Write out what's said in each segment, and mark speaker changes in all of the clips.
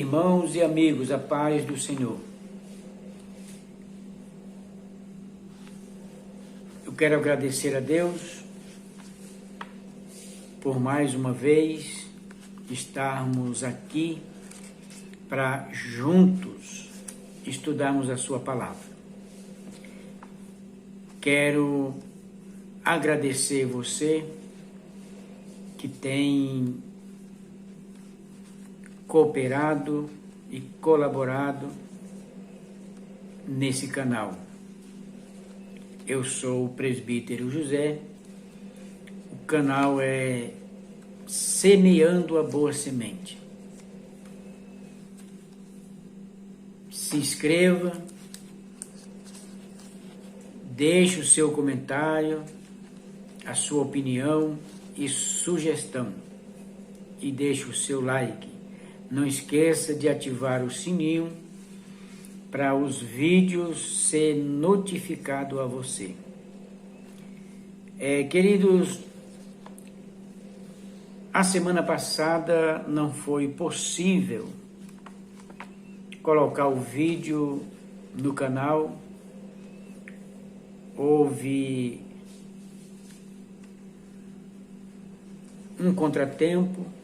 Speaker 1: Irmãos e amigos, a paz do Senhor. Eu quero agradecer a Deus por mais uma vez estarmos aqui para juntos estudarmos a sua palavra. Quero agradecer você que tem cooperado e colaborado nesse canal. Eu sou o presbítero José, o canal é Semeando a Boa Semente. Se inscreva, deixe o seu comentário, a sua opinião e sugestão e deixe o seu like. Não esqueça de ativar o sininho para os vídeos ser notificado a você. Queridos, a semana passada não foi possível colocar o vídeo no canal. Houve um contratempo.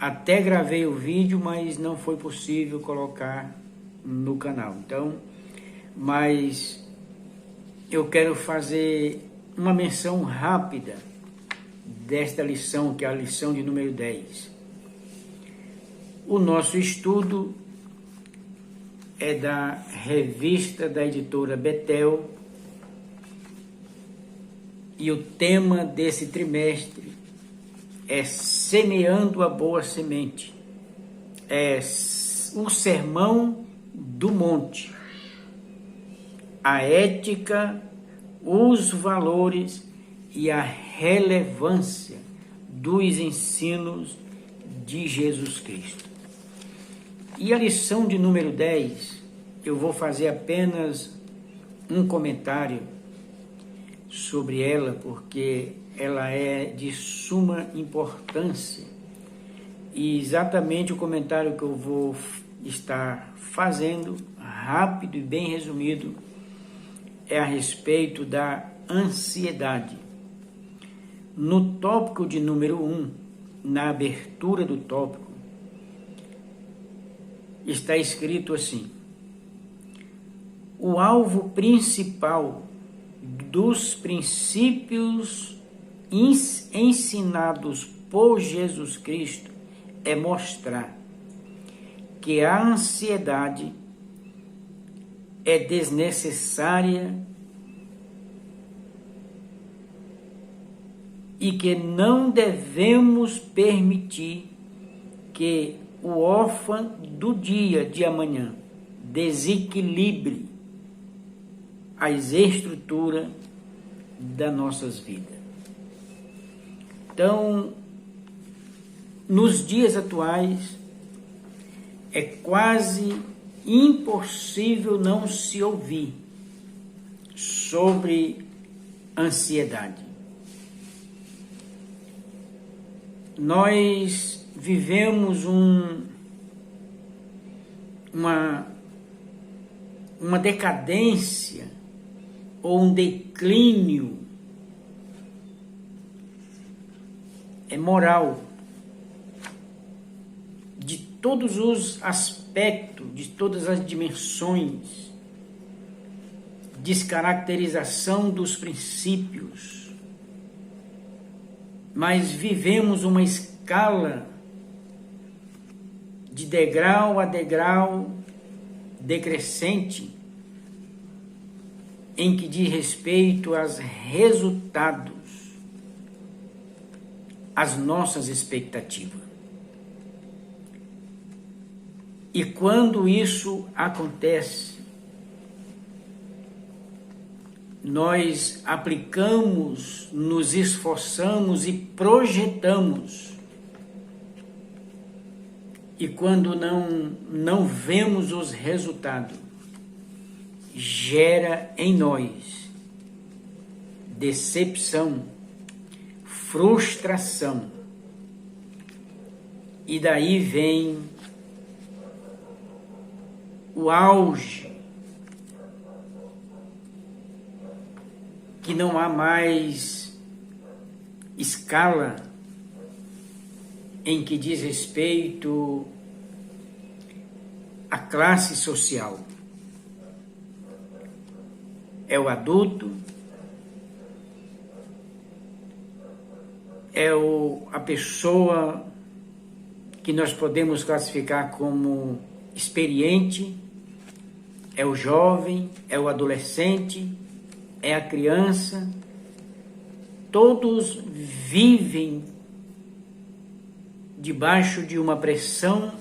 Speaker 1: Até gravei o vídeo, mas não foi possível colocar no canal. Então, mas eu quero fazer uma menção rápida desta lição, que é a lição de número 10. O nosso estudo é da revista da editora Betel e o tema desse trimestre é Semeando a Boa Semente. É o Sermão do Monte. A ética, os valores e a relevância dos ensinos de Jesus Cristo. E a lição de número 10, eu vou fazer apenas um comentário sobre ela, porque ela é de suma importância. E exatamente o comentário que eu vou estar fazendo, rápido e bem resumido, é a respeito da ansiedade. No tópico de número 1, na abertura do tópico, está escrito assim: o alvo principal dos princípios ensinados por Jesus Cristo é mostrar que a ansiedade é desnecessária e que não devemos permitir que o órfão do dia de amanhã desequilibre as estruturas das nossas vidas. Então, nos dias atuais, é quase impossível não se ouvir sobre ansiedade. Nós vivemos uma decadência ou um declínio moral de todos os aspectos, de todas as dimensões, descaracterização dos princípios, mas vivemos uma escala de degrau a degrau decrescente em que diz respeito aos resultados, às nossas expectativas. E quando isso acontece, nós aplicamos, nos esforçamos e projetamos. E quando não vemos os resultados, gera em nós decepção, frustração. E daí vem o auge, que não há mais escala em que diz respeito à classe social. É o adulto, é a pessoa que nós podemos classificar como experiente, é o jovem, é o adolescente, é a criança. Todos vivem debaixo de uma pressão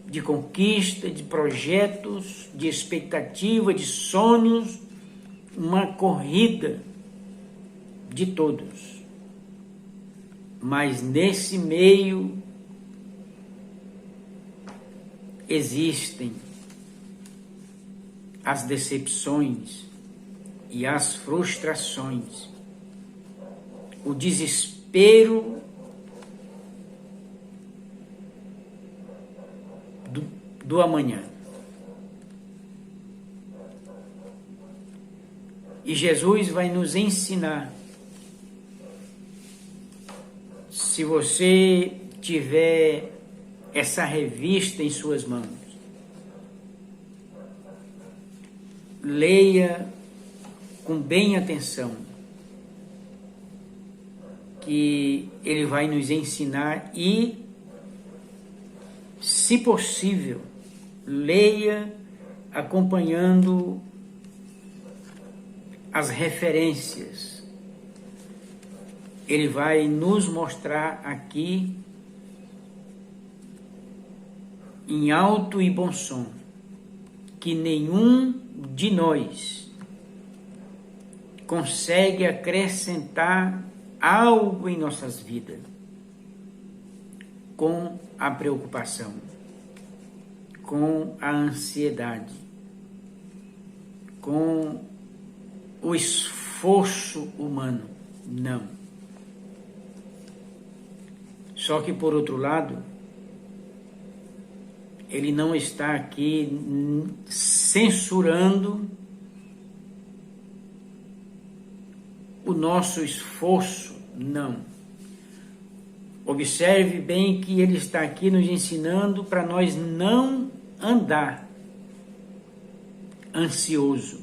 Speaker 1: de conquista, de projetos, de expectativa, de sonhos, uma corrida de todos. Mas nesse meio existem as decepções e as frustrações, o desespero do amanhã. E Jesus vai nos ensinar. Se você tiver essa revista em suas mãos, leia com bem atenção, que ele vai nos ensinar e, se possível, leia acompanhando as referências. Ele vai nos mostrar aqui, em alto e bom som, que nenhum de nós consegue acrescentar algo em nossas vidas com a preocupação, com a ansiedade, com o esforço humano. Não. Só que, por outro lado, ele não está aqui censurando o nosso esforço, não. Observe bem que ele está aqui nos ensinando para nós não andar ansioso,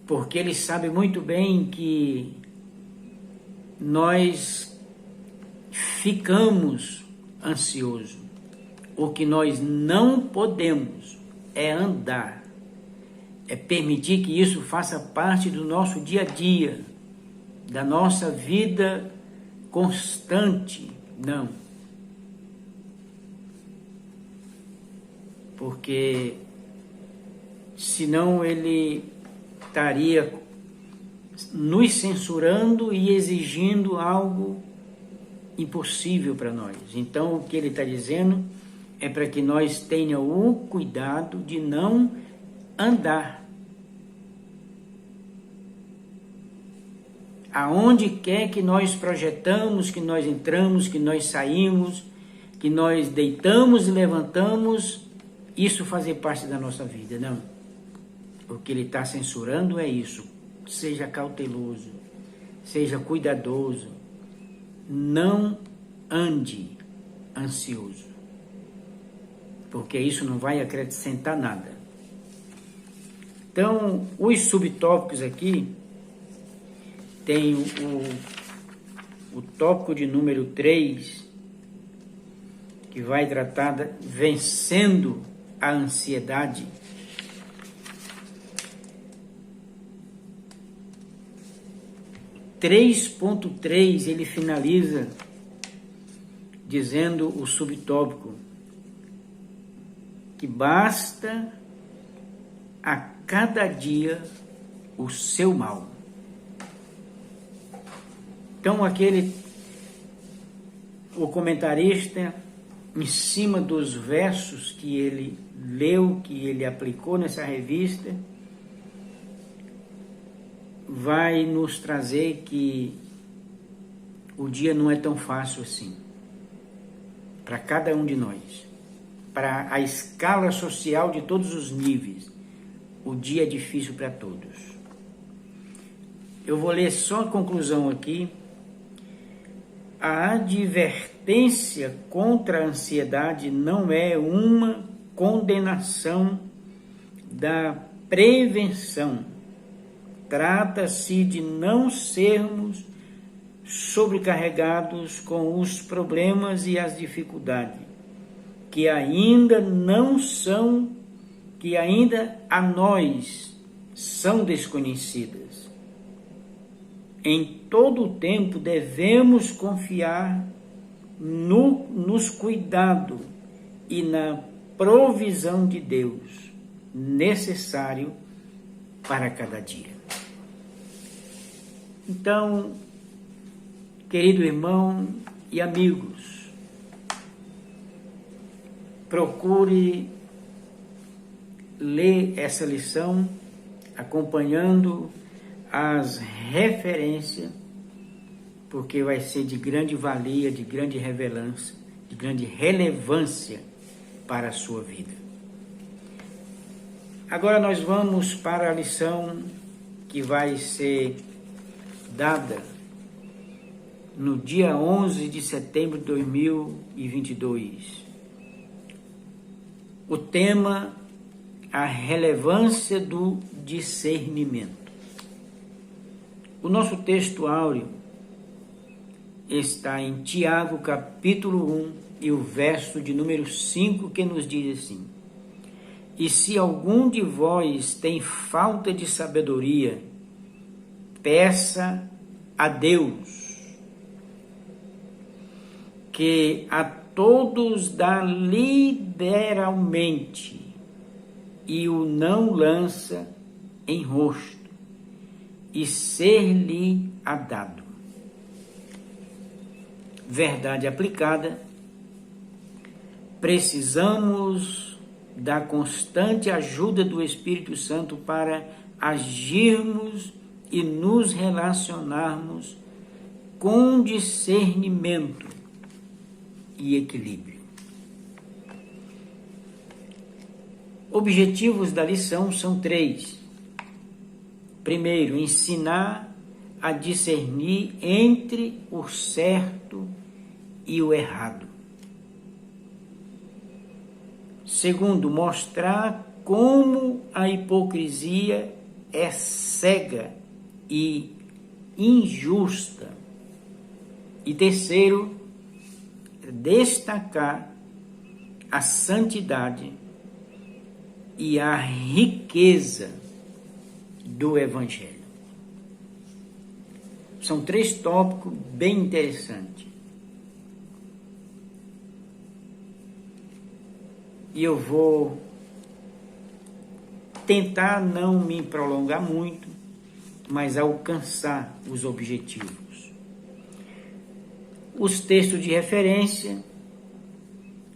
Speaker 1: porque ele sabe muito bem que nós ficamos ansiosos. O que nós não podemos é andar, é permitir que isso faça parte do nosso dia a dia, da nossa vida constante. Não. Porque senão ele estaria nos censurando e exigindo algo impossível para nós. Então, o que ele está dizendo é para que nós tenhamos o cuidado de não andar. Aonde quer que nós projetamos, que nós entramos, que nós saímos, que nós deitamos e levantamos, isso fazer parte da nossa vida, não. O que ele está censurando é isso. Seja cauteloso, seja cuidadoso, não ande ansioso, porque isso não vai acrescentar nada. Então, os subtópicos aqui, tem o tópico de número 3, que vai tratar vencendo a ansiedade. (3.3) ele finaliza dizendo o subtópico que basta a cada dia o seu mal. Então, o comentarista, em cima dos versos que ele leu, que ele aplicou nessa revista, vai nos trazer que o dia não é tão fácil assim, para cada um de nós. para a escala social de todos os níveis. O dia é difícil para todos. Eu vou ler só a conclusão aqui. A advertência contra a ansiedade não é uma condenação da prevenção. Trata-se de não sermos sobrecarregados com os problemas e as dificuldades, que ainda a nós são desconhecidas. Em todo o tempo devemos confiar nos cuidados e na provisão de Deus, necessário para cada dia. Então, querido irmão e amigos, procure ler essa lição acompanhando as referências, porque vai ser de grande valia, de grande relevância para a sua vida. Agora nós vamos para a lição que vai ser dada no dia 11 de setembro de 2022. O tema: a relevância do discernimento. O nosso texto áureo está em Tiago, capítulo 1, e o verso de número 5, que nos diz assim: e se algum de vós tem falta de sabedoria, peça a Deus, que a todos dá liberalmente, e o não lança em rosto, e ser-lhe-á dado. Verdade aplicada: precisamos da constante ajuda do Espírito Santo para agirmos e nos relacionarmos com discernimento e equilíbrio. Objetivos da lição são 3. Primeiro, ensinar a discernir entre o certo e o errado. Segundo, mostrar como a hipocrisia é cega e injusta. E terceiro, destacar a santidade e a riqueza do Evangelho. São 3 tópicos bem interessantes. E eu vou tentar não me prolongar muito, mas alcançar os objetivos. Os textos de referência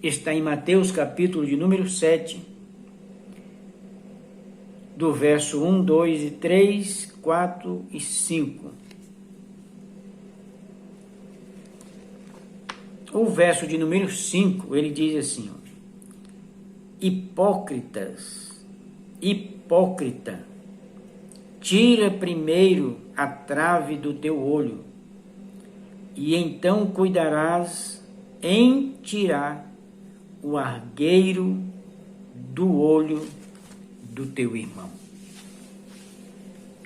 Speaker 1: está em Mateus, capítulo de número 7, do verso 1, 2 e 3, 4 e 5. O verso de número 5, ele diz assim: hipócrita, tira primeiro a trave do teu olho, e então cuidarás em tirar o argueiro do olho do teu irmão.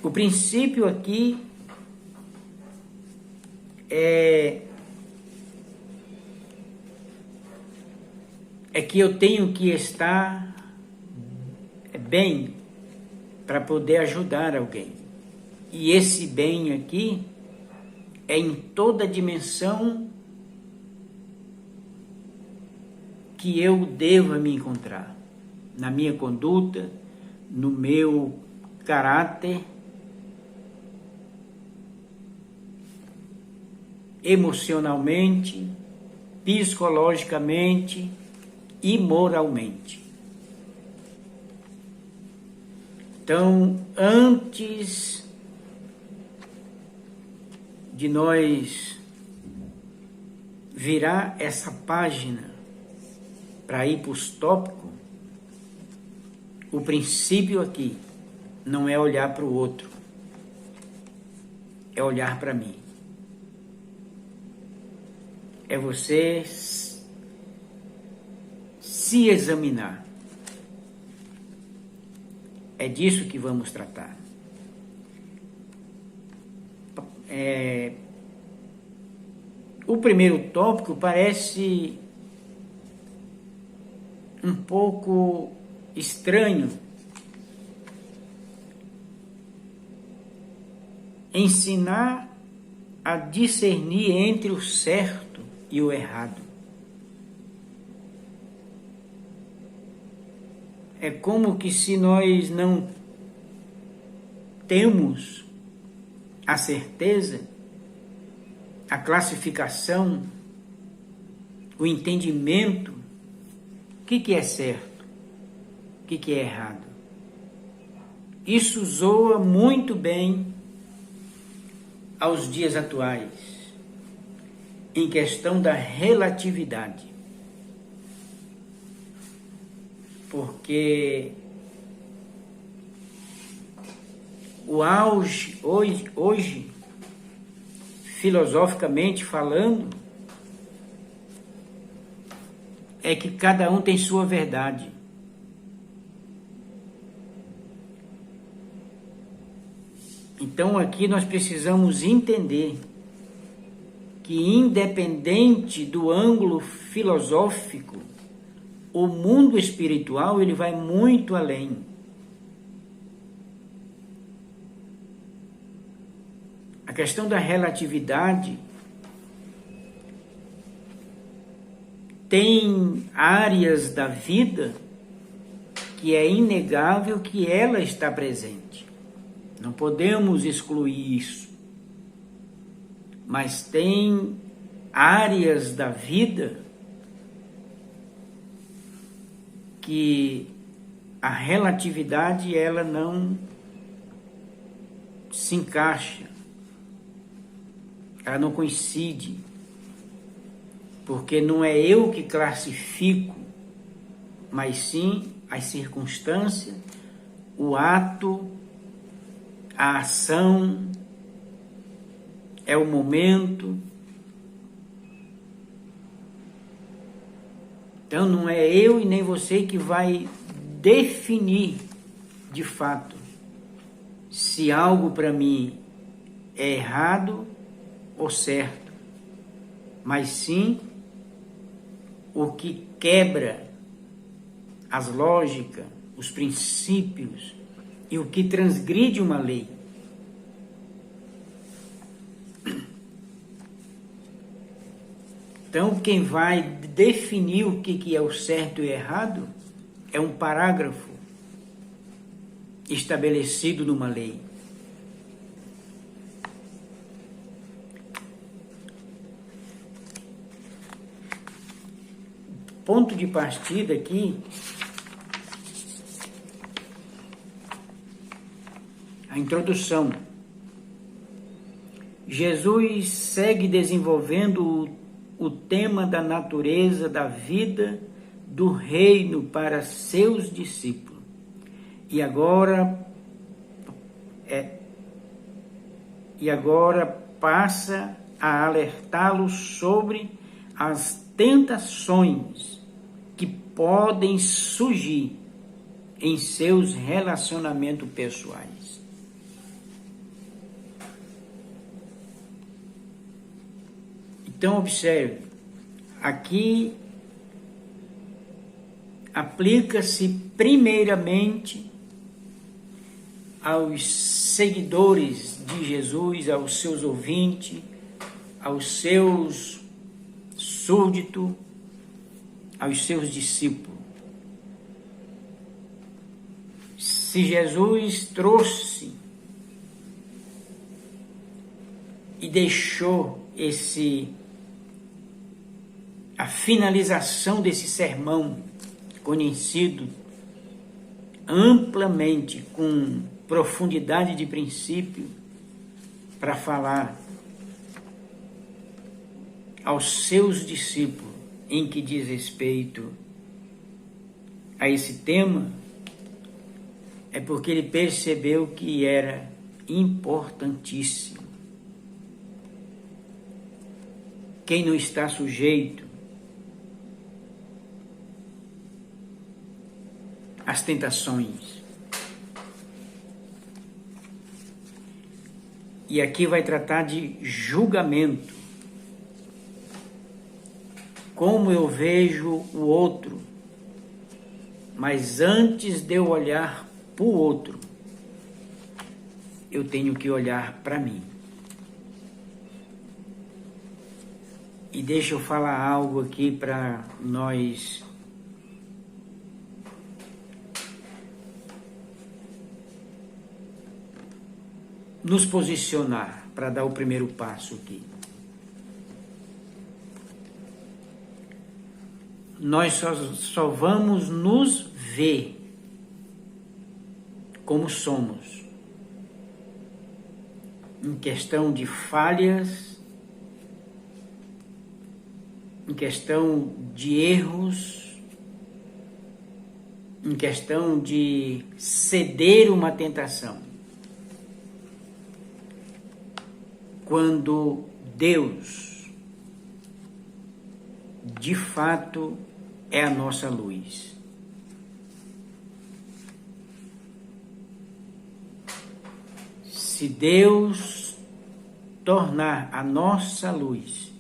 Speaker 1: O princípio aqui é que eu tenho que estar bem para poder ajudar alguém. E esse bem aqui é em toda a dimensão que eu deva me encontrar. Na minha conduta, no meu caráter, emocionalmente, psicologicamente e moralmente. Então, antes de nós virar essa página para ir para os tópicos, o princípio aqui não é olhar para o outro, é olhar para mim. É você se examinar. É disso que vamos tratar. O primeiro tópico parece um pouco estranho. Ensinar a discernir entre o certo e o errado. É como que se nós não temos a certeza, a classificação, o entendimento, o que é certo, o que é errado. Isso soa muito bem aos dias atuais, em questão da relatividade. Porque o auge, hoje, filosoficamente falando, é que cada um tem sua verdade. Então aqui nós precisamos entender que, independente do ângulo filosófico, o mundo espiritual ele vai muito além. A questão da relatividade tem áreas da vida que é inegável que ela está presente. Não podemos excluir isso. Mas tem áreas da vida que a relatividade ela não se encaixa, ela não coincide, porque não é eu que classifico, mas sim as circunstâncias, o ato, a ação, é o momento. Então não é eu e nem você que vai definir de fato se algo para mim é errado ou certo, mas sim o que quebra as lógicas, os princípios e o que transgride uma lei. Então, quem vai definir o que é o certo e o errado é um parágrafo estabelecido numa lei. Ponto de partida aqui, a introdução. Jesus segue desenvolvendo o tema da natureza da vida do reino para seus discípulos. E agora passa a alertá-los sobre as tentações que podem surgir em seus relacionamentos pessoais. Então, observe, aqui aplica-se primeiramente aos seguidores de Jesus, aos seus ouvintes, aos seus súditos, aos seus discípulos. Se Jesus trouxe e deixou a finalização desse sermão, conhecido amplamente, com profundidade de princípio, para falar aos seus discípulos em que diz respeito a esse tema é porque ele percebeu que era importantíssimo. Quem não está sujeito às tentações. E aqui vai tratar de julgamento. Como eu vejo o outro. Mas antes de eu olhar para o outro, eu tenho que olhar para mim. E deixa eu falar algo aqui para nós nos posicionar, para dar o primeiro passo aqui. Nós só vamos nos ver como somos, em questão de falhas, em questão de erros, em questão de ceder uma tentação. Quando Deus, de fato, é a nossa luz. Se Deus tornar a nossa luz,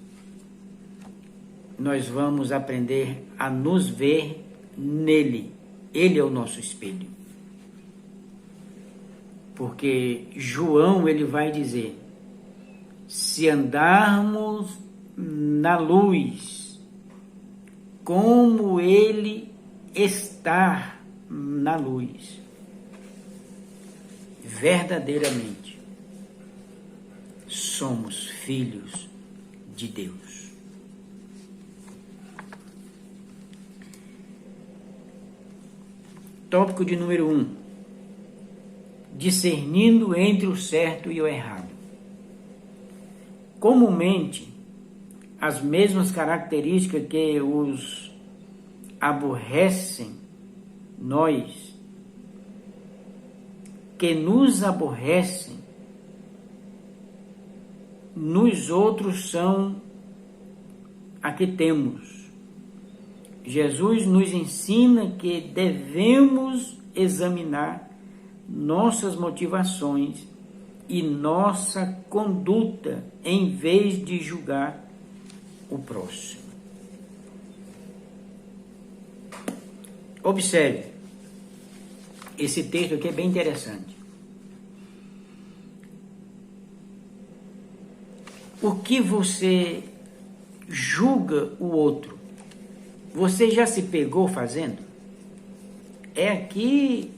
Speaker 1: nós vamos aprender a nos ver nele. Ele é o nosso espelho. Porque João, ele vai dizer, se andarmos na luz, como ele está na luz, verdadeiramente somos filhos de Deus. Tópico de número 1. Discernindo entre o certo e o errado. Comumente, as mesmas características que os aborrecem, que nos aborrecem, nos outros são a que temos. Jesus nos ensina que devemos examinar nossas motivações e nossa conduta em vez de julgar o próximo. Observe, esse texto aqui é bem interessante. O que você julga o outro, você já se pegou fazendo? É aqui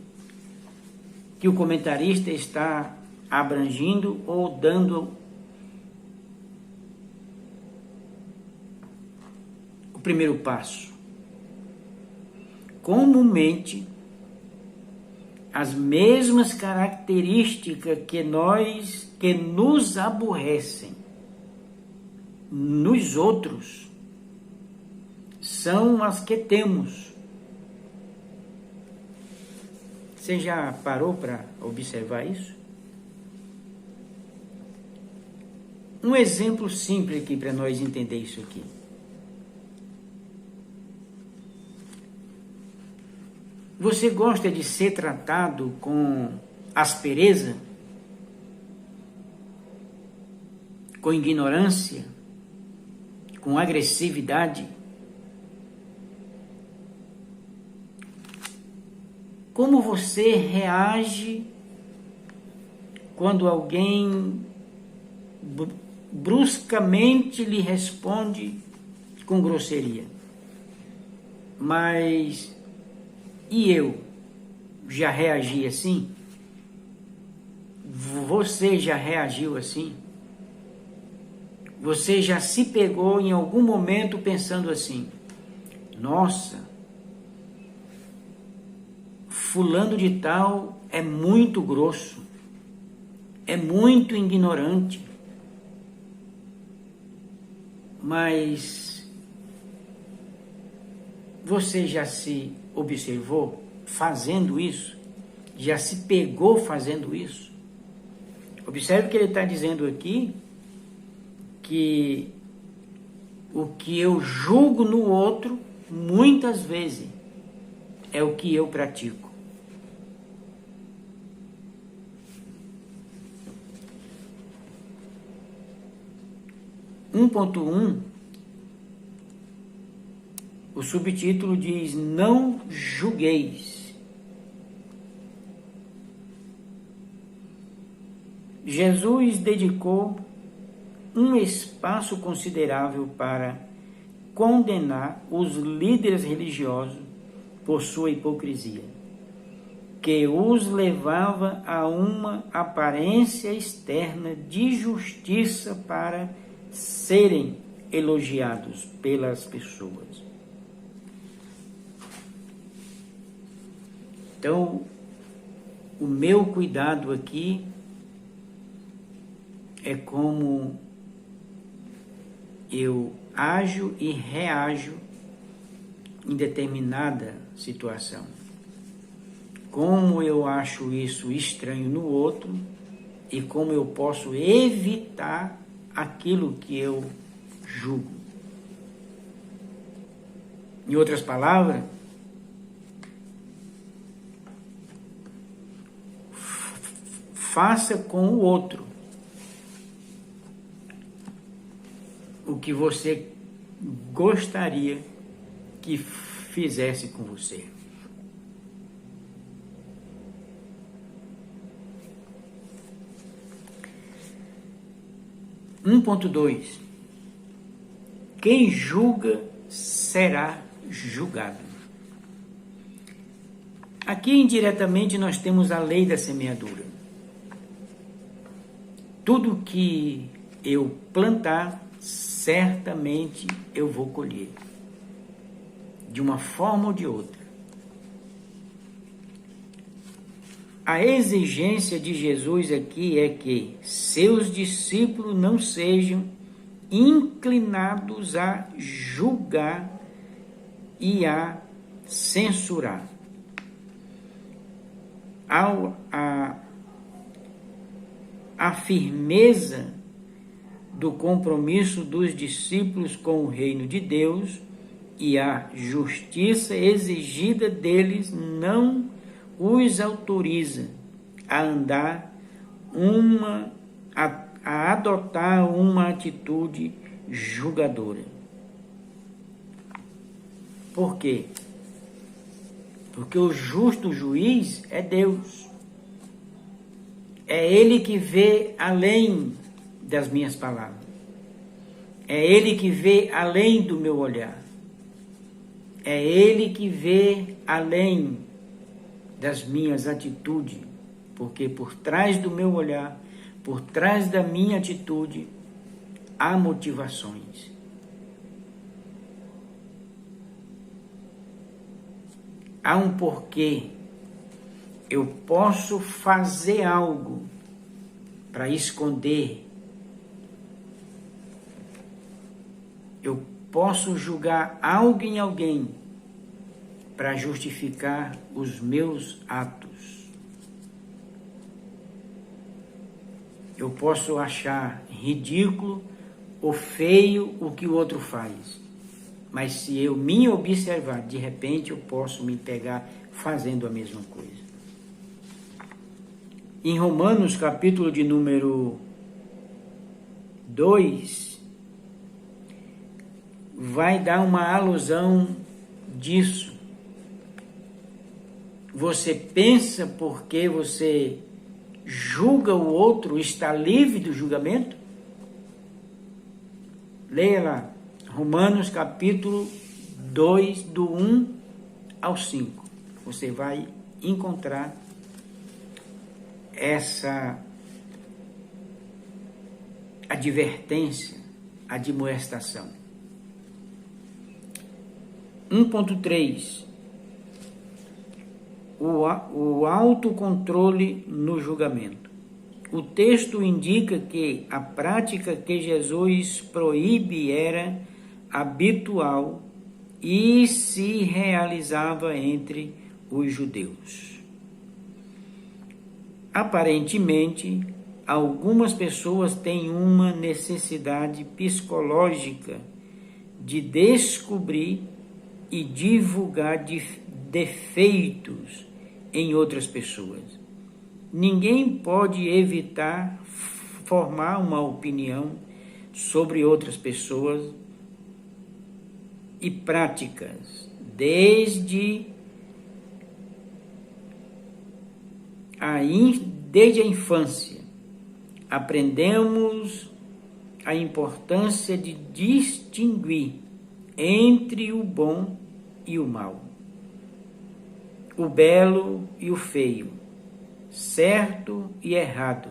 Speaker 1: que o comentarista está abrangindo ou dando o primeiro passo. Comumente, as mesmas características que nos aborrecem nos outros são as que temos. Você já parou para observar isso? Um exemplo simples aqui para nós entender isso aqui. Você gosta de ser tratado com aspereza? Com ignorância? Com agressividade? Como você reage quando alguém bruscamente lhe responde com grosseria? Mas e eu já reagi assim? Você já reagiu assim? Você já se pegou em algum momento pensando assim: nossa, fulano de tal é muito grosso, é muito ignorante, mas Você já se observou fazendo isso? Já se pegou fazendo isso? Observe que ele está dizendo aqui que o que eu julgo no outro, muitas vezes, é o que eu pratico. O subtítulo diz: não julgueis. Jesus dedicou um espaço considerável para condenar os líderes religiosos por sua hipocrisia, que os levava a uma aparência externa de justiça para serem elogiados pelas pessoas. Então, o meu cuidado aqui é como eu ajo e reajo em determinada situação. Como eu acho isso estranho no outro e como eu posso evitar aquilo que eu julgo. Em outras palavras, faça com o outro o que você gostaria que fizesse com você. Ponto 2. Quem julga será julgado. Aqui indiretamente nós temos a lei da semeadura. Tudo que eu plantar, certamente eu vou colher, de uma forma ou de outra. A exigência de Jesus aqui é que seus discípulos não sejam inclinados a julgar e a censurar. A firmeza do compromisso dos discípulos com o reino de Deus e a justiça exigida deles não os autoriza a adotar uma atitude julgadora. Por quê? Porque o justo juiz é Deus. É Ele que vê além das minhas palavras. É Ele que vê além do meu olhar. É Ele que vê além das minhas atitudes, porque por trás do meu olhar, por trás da minha atitude, há motivações. Há um porquê. Eu posso fazer algo para esconder. Eu posso julgar algo em alguém para justificar os meus atos. Eu posso achar ridículo ou feio o que o outro faz. Mas se eu me observar, de repente eu posso me pegar fazendo a mesma coisa. Em Romanos, capítulo de número 2, vai dar uma alusão disso. Você pensa porque você julga o outro, está livre do julgamento? Leia lá, Romanos capítulo 2, do 1 ao 5. Você vai encontrar essa advertência, admoestação. 1.3. O autocontrole no julgamento. O texto indica que a prática que Jesus proíbe era habitual e se realizava entre os judeus. Aparentemente, algumas pessoas têm uma necessidade psicológica de descobrir e divulgar defeitos em outras pessoas. Ninguém pode evitar formar uma opinião sobre outras pessoas e práticas, desde a infância. Aprendemos a importância de distinguir entre o bom e o mal, o belo e o feio, certo e errado.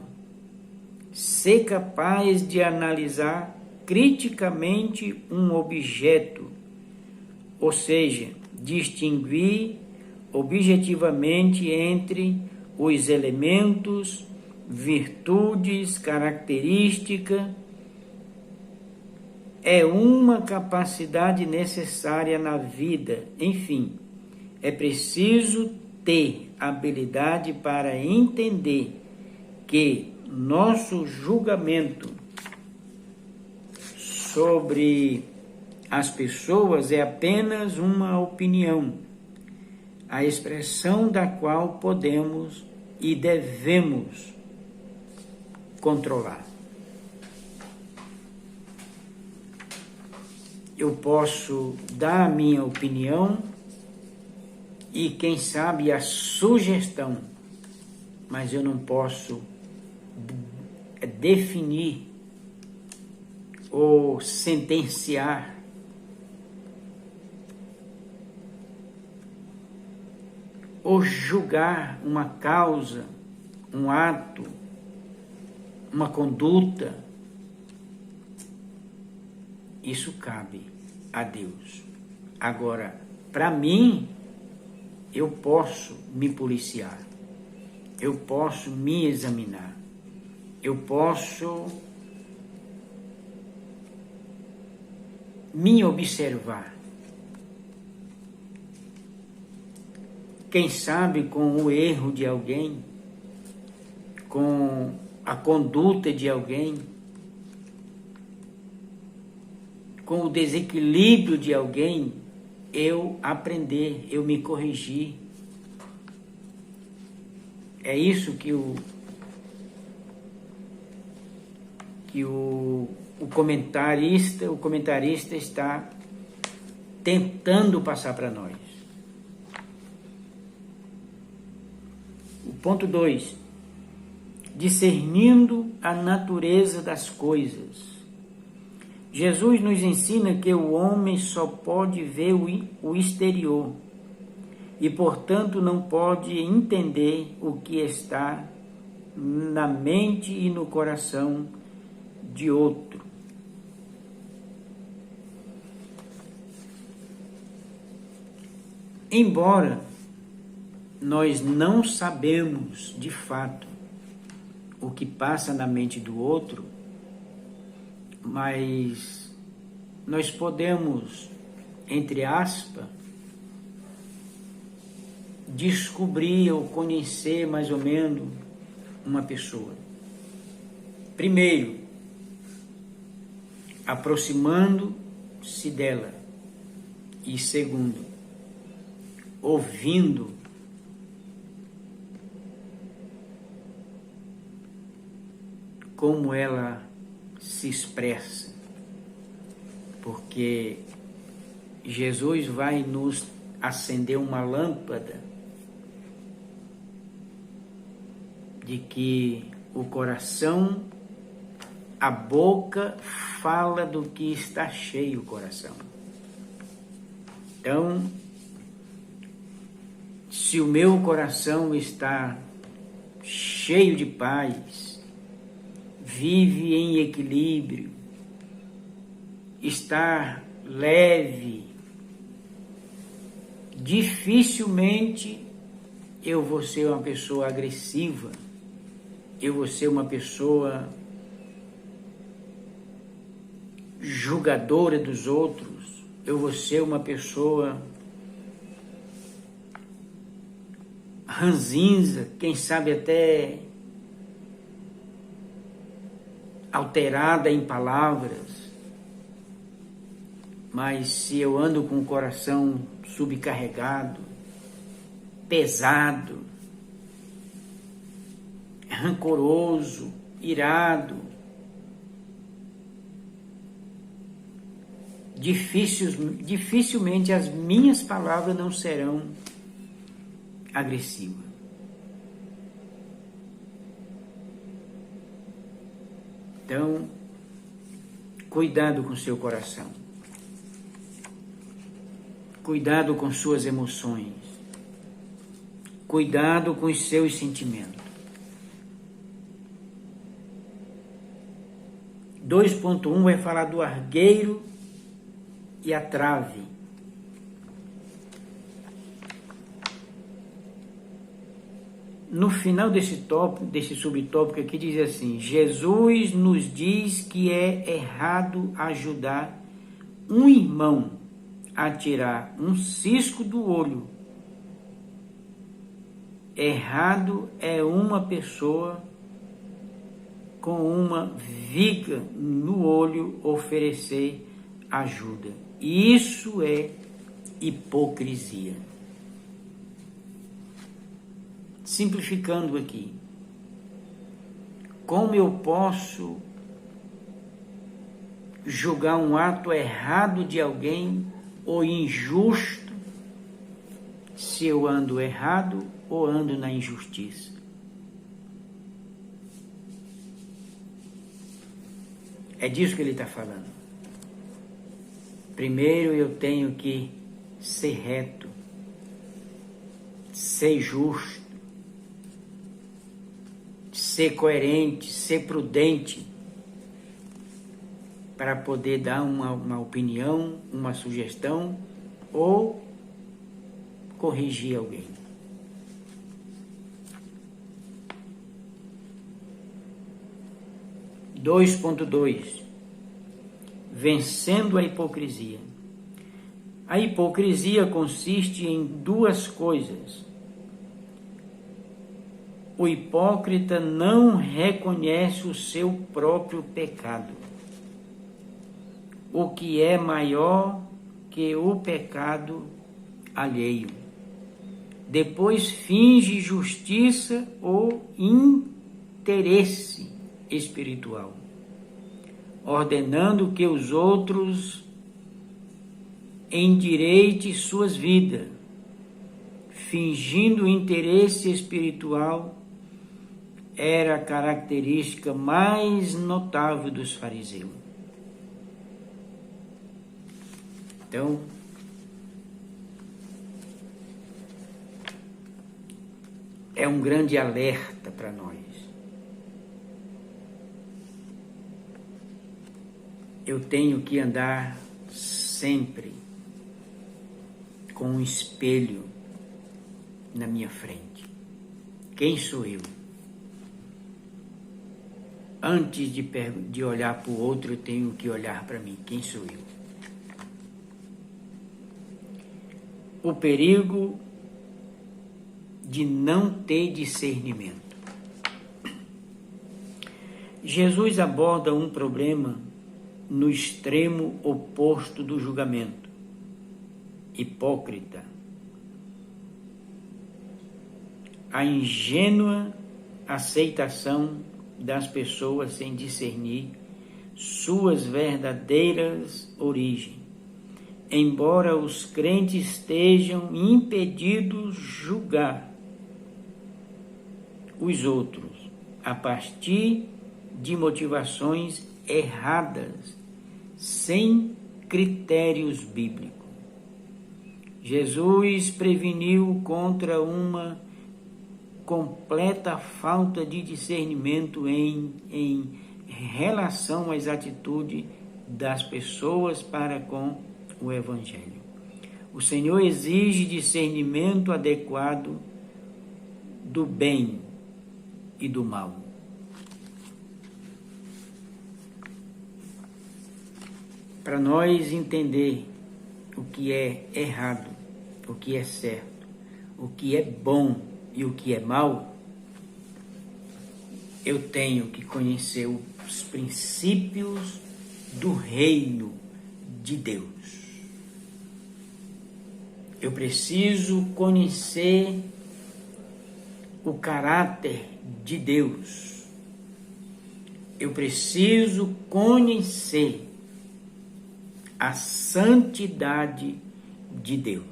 Speaker 1: Ser capaz de analisar criticamente um objeto, ou seja, distinguir objetivamente entre os elementos, virtudes, características, é uma capacidade necessária na vida. Enfim, é preciso ter habilidade para entender que nosso julgamento sobre as pessoas é apenas uma opinião, a expressão da qual podemos e devemos controlar. Eu posso dar a minha opinião e, quem sabe, a sugestão, mas eu não posso definir ou sentenciar ou julgar uma causa, um ato, uma conduta. Isso cabe a Deus. Agora, para mim, eu posso me policiar, eu posso me examinar, eu posso me observar. Quem sabe com o erro de alguém, com a conduta de alguém, com o desequilíbrio de alguém, eu aprender, eu me corrigir. É isso que o comentarista está tentando passar para nós. O ponto 2, discernindo a natureza das coisas. Jesus nos ensina que o homem só pode ver o exterior e, portanto, não pode entender o que está na mente e no coração de outro. Embora nós não sabemos de fato o que passa na mente do outro, mas nós podemos, entre aspas, descobrir ou conhecer mais ou menos uma pessoa. Primeiro, aproximando-se dela. E segundo, ouvindo como ela se expressa, porque Jesus vai nos acender uma lâmpada de que o coração, a boca fala do que está cheio o coração. Então, se o meu coração está cheio de paz, vive em equilíbrio, está leve, dificilmente eu vou ser uma pessoa agressiva, eu vou ser uma pessoa julgadora dos outros, eu vou ser uma pessoa ranzinza, quem sabe até alterada em palavras, mas se eu ando com o coração subcarregado, pesado, rancoroso, irado, dificilmente as minhas palavras não serão agressivas. Então, cuidado com seu coração. Cuidado com suas emoções. Cuidado com os seus sentimentos. 2.1 vai falar do argueiro e a trave. No final desse subtópico aqui diz assim: Jesus nos diz que é errado ajudar um irmão a tirar um cisco do olho. Errado é uma pessoa com uma viga no olho oferecer ajuda. Isso é hipocrisia. Simplificando aqui, como eu posso julgar um ato errado de alguém ou injusto se eu ando errado ou ando na injustiça? É disso que ele está falando. Primeiro eu tenho que ser reto, ser justo, ser coerente, ser prudente, para poder dar uma opinião, uma sugestão ou corrigir alguém. (2.2) Vencendo a hipocrisia. A hipocrisia consiste em duas coisas. O hipócrita não reconhece o seu próprio pecado, o que é maior que o pecado alheio. Depois finge justiça ou interesse espiritual, ordenando que os outros endireitem suas vidas, fingindo interesse espiritual. Era a característica mais notável dos fariseus. Então, é um grande alerta para nós. Eu tenho que andar sempre com um espelho na minha frente. Quem sou eu? Antes de olhar para o outro, eu tenho que olhar para mim. Quem sou eu? O perigo de não ter discernimento. Jesus aborda um problema no extremo oposto do julgamento. Hipócrita. A ingênua aceitação das pessoas sem discernir suas verdadeiras origens, embora os crentes estejam impedidos de julgar os outros a partir de motivações erradas, sem critérios bíblicos. Jesus preveniu contra uma completa falta de discernimento em relação às atitudes das pessoas para com o Evangelho. O Senhor exige discernimento adequado do bem e do mal. Para nós entender o que é errado, o que é certo, o que é bom e o que é mal, eu tenho que conhecer os princípios do reino de Deus. Eu preciso conhecer o caráter de Deus. Eu preciso conhecer a santidade de Deus.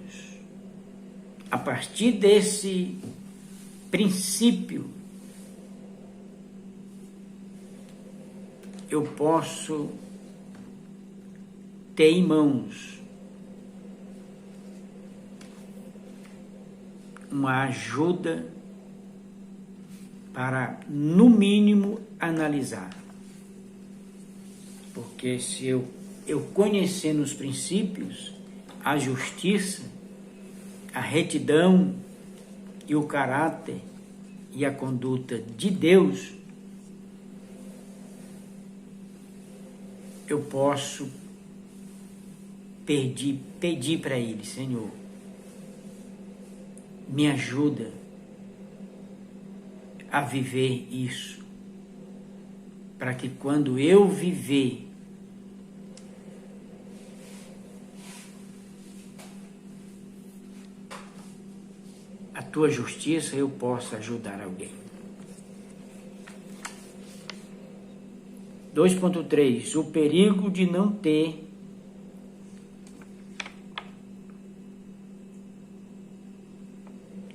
Speaker 1: A partir desse princípio, eu posso ter em mãos uma ajuda para, no mínimo, analisar. Porque se eu conhecendo os princípios, a justiça, a retidão e o caráter e a conduta de Deus, eu posso pedir para Ele: Senhor, me ajuda a viver isso, para que quando eu viver a tua justiça, eu possa ajudar alguém. 2.3. O perigo de não ter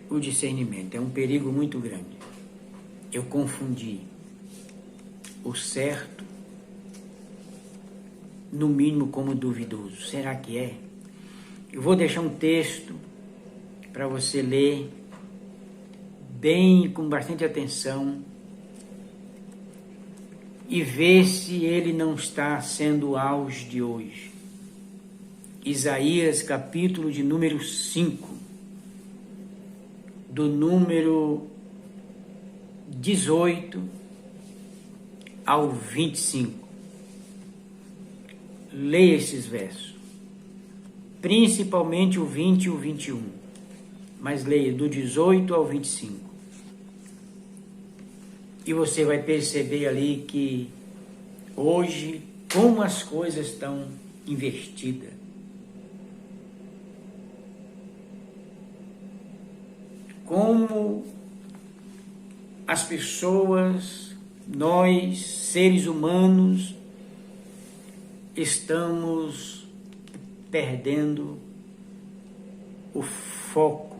Speaker 1: o discernimento. É um perigo muito grande. Eu confundi o certo, no mínimo, como duvidoso. Será que é? Eu vou deixar um texto para você ler bem, com bastante atenção, e ver se ele não está sendo o auge de hoje. Isaías, capítulo de número 5, do número 18 ao 25. Leia esses versos, principalmente o 20 e o 21, mas leia do 18 ao 25. E você vai perceber ali que hoje, como as coisas estão invertidas. Como as pessoas, nós, seres humanos, estamos perdendo o foco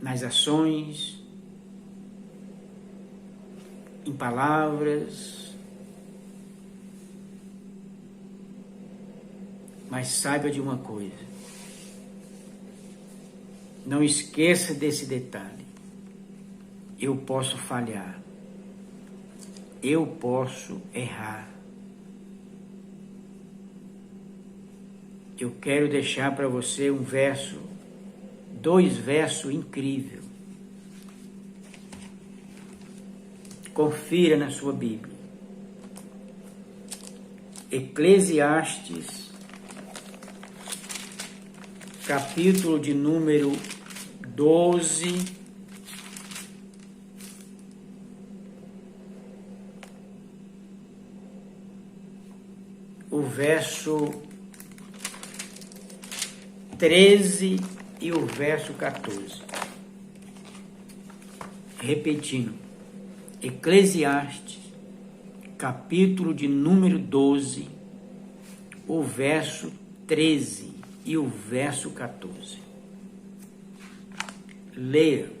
Speaker 1: nas ações, em palavras, mas saiba de uma coisa, não esqueça desse detalhe: eu posso falhar, eu posso errar. Eu quero deixar para você um verso, 2 versos incríveis. Confira na sua Bíblia. Eclesiastes, capítulo de número 12, o verso 13 e o verso 14. Repetindo, Eclesiastes, capítulo de número 12, o verso 13 e o verso 14. Leia,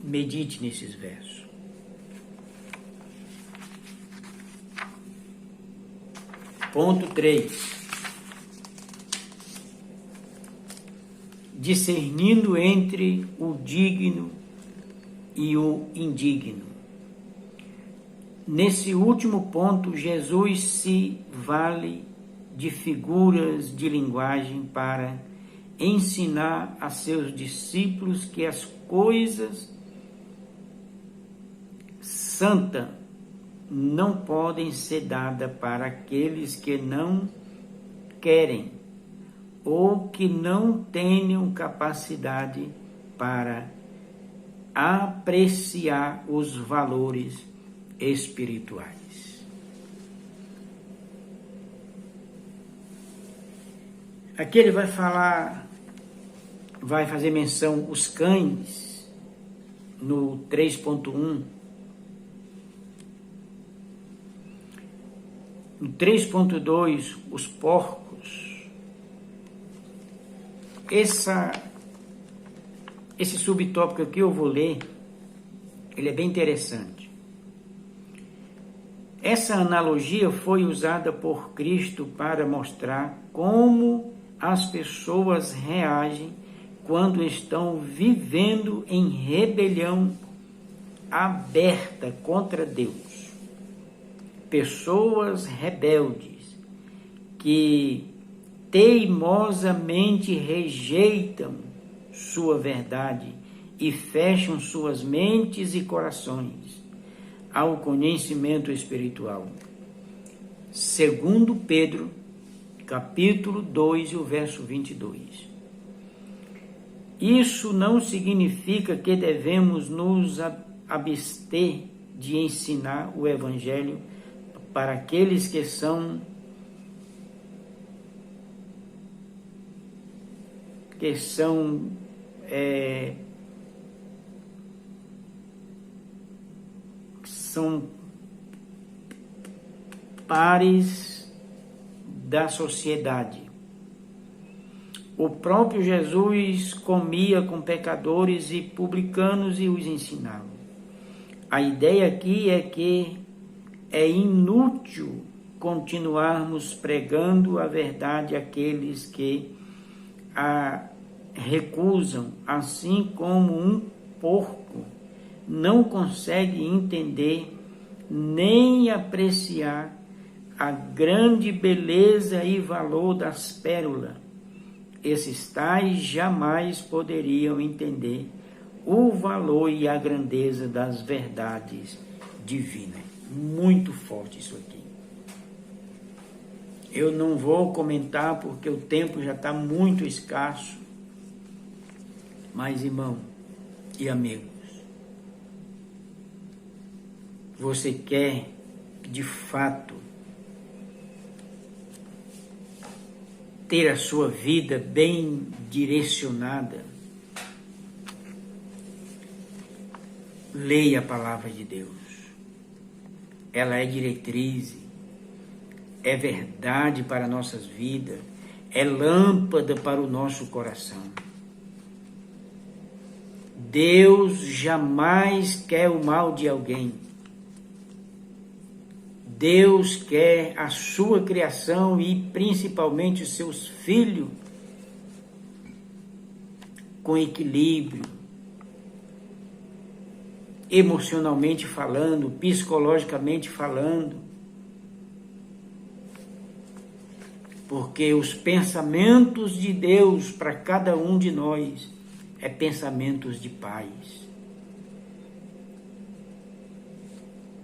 Speaker 1: medite nesses versos. Ponto 3. Discernindo entre o digno e o indigno. Nesse último ponto, Jesus se vale de figuras de linguagem para ensinar a seus discípulos que as coisas santas não podem ser dadas para aqueles que não querem ou que não tenham capacidade para apreciar os valores espirituais. Aqui ele vai fazer menção os cães no 3.1. No 3.2, os porcos. Esse subtópico aqui eu vou ler, ele é bem interessante. Essa analogia foi usada por Cristo para mostrar como as pessoas reagem quando estão vivendo em rebelião aberta contra Deus. Pessoas rebeldes que teimosamente rejeitam sua verdade e fecham suas mentes e corações ao conhecimento espiritual. Segundo Pedro, capítulo 2, e o verso 22. Isso não significa que devemos nos abster de ensinar o Evangelho para aqueles que são pares da sociedade. O próprio Jesus comia com pecadores e publicanos e os ensinava. A ideia aqui é que é inútil continuarmos pregando a verdade àqueles que a recusam, assim como um porco não consegue entender nem apreciar a grande beleza e valor das pérolas. Esses tais jamais poderiam entender o valor e a grandeza das verdades divinas. Muito forte isso aqui. Eu não vou comentar porque o tempo já está muito escasso. Mas, irmão e amigos, você quer, de fato, ter a sua vida bem direcionada? Leia a palavra de Deus. Ela é diretriz, é verdade para nossas vidas, é lâmpada para o nosso coração. Deus jamais quer o mal de alguém. Deus quer a sua criação e principalmente os seus filhos com equilíbrio, emocionalmente falando, psicologicamente falando, porque os pensamentos de Deus para cada um de nós é pensamentos de paz.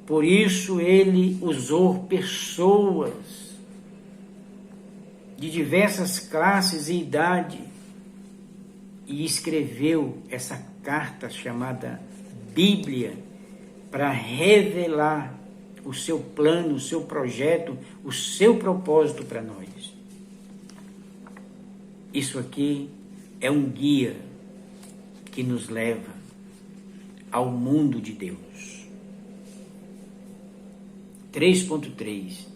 Speaker 1: Por isso ele usou pessoas de diversas classes e idade e escreveu essa carta chamada Bíblia para revelar o seu plano, o seu projeto, o seu propósito para nós. Isso aqui é um guia que nos leva ao mundo de Deus. 3.3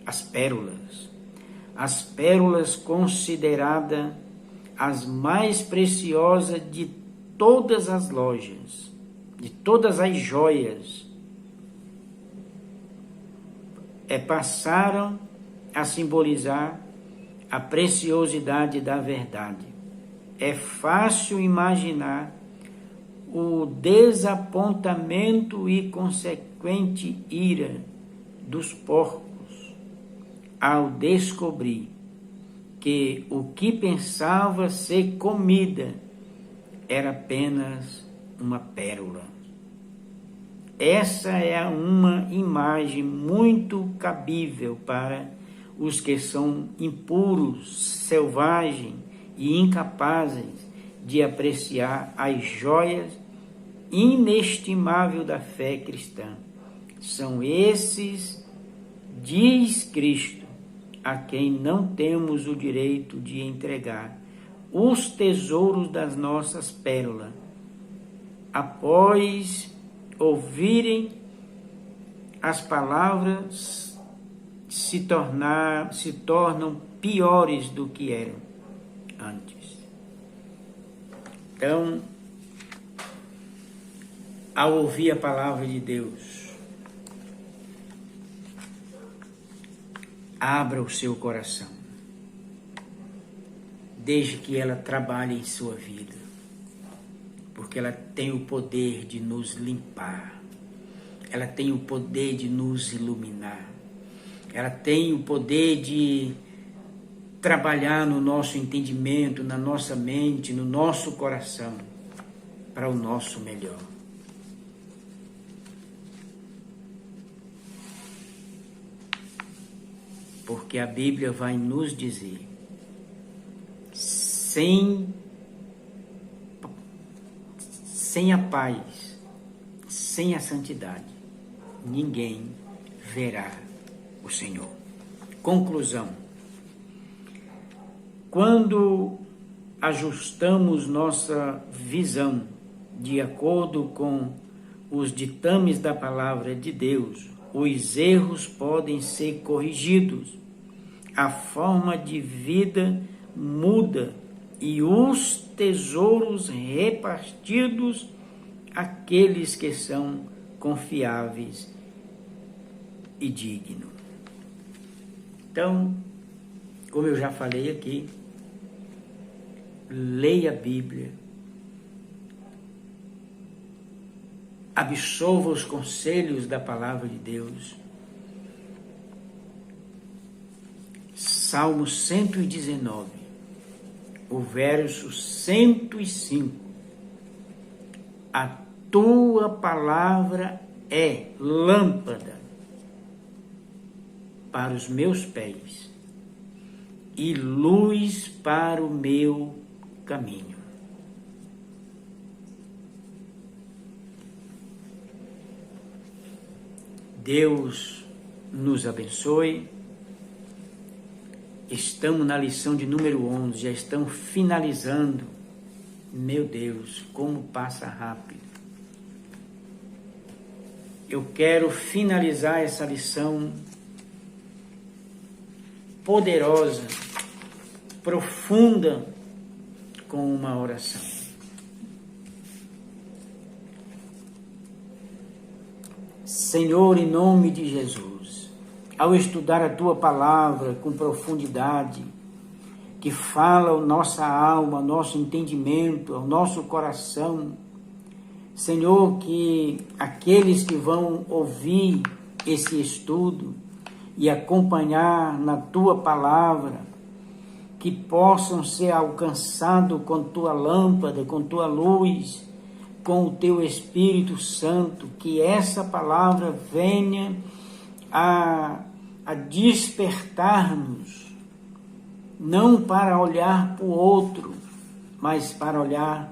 Speaker 1: As pérolas. As pérolas consideradas as mais preciosas de todas as lojas, de todas as joias, passaram a simbolizar a preciosidade da verdade. É fácil imaginar o desapontamento e consequente ira dos porcos ao descobrir que o que pensava ser comida era apenas uma pérola. essa é uma imagem muito cabível para os que são impuros, selvagens e incapazes de apreciar as joias inestimáveis da fé cristã. São esses, diz Cristo, a quem não temos o direito de entregar os tesouros das nossas pérolas, após ouvirem as palavras se tornam piores do que eram antes. Então, ao ouvir a palavra de Deus, abra o seu coração, desde que ela trabalhe em sua vida, porque ela tem o poder de nos limpar, ela tem o poder de nos iluminar, ela tem o poder de trabalhar no nosso entendimento, na nossa mente, no nosso coração, para o nosso melhor. Porque a Bíblia vai nos dizer, sem a paz, sem a santidade, ninguém verá o Senhor. Conclusão: quando ajustamos nossa visão de acordo com os ditames da palavra de Deus, os erros podem ser corrigidos, a forma de vida muda e os tesouros repartidos àqueles que são confiáveis e dignos. Então, como eu já falei aqui, leia a Bíblia, absorva os conselhos da palavra de Deus. Salmo 119, o verso 105. A tua palavra é lâmpada para os meus pés e luz para o meu caminho. Deus nos abençoe. Estamos na lição de número 11, já estamos finalizando. Meu Deus, como passa rápido. Eu quero finalizar essa lição poderosa, profunda, com uma oração. Senhor, em nome de Jesus, ao estudar a Tua palavra com profundidade, que fala a nossa alma, ao nosso entendimento, ao nosso coração, Senhor, que aqueles que vão ouvir esse estudo e acompanhar na Tua palavra, que possam ser alcançados com Tua lâmpada, com Tua luz, com o Teu Espírito Santo, que essa palavra venha a despertar-nos, não para olhar para o outro, mas para olhar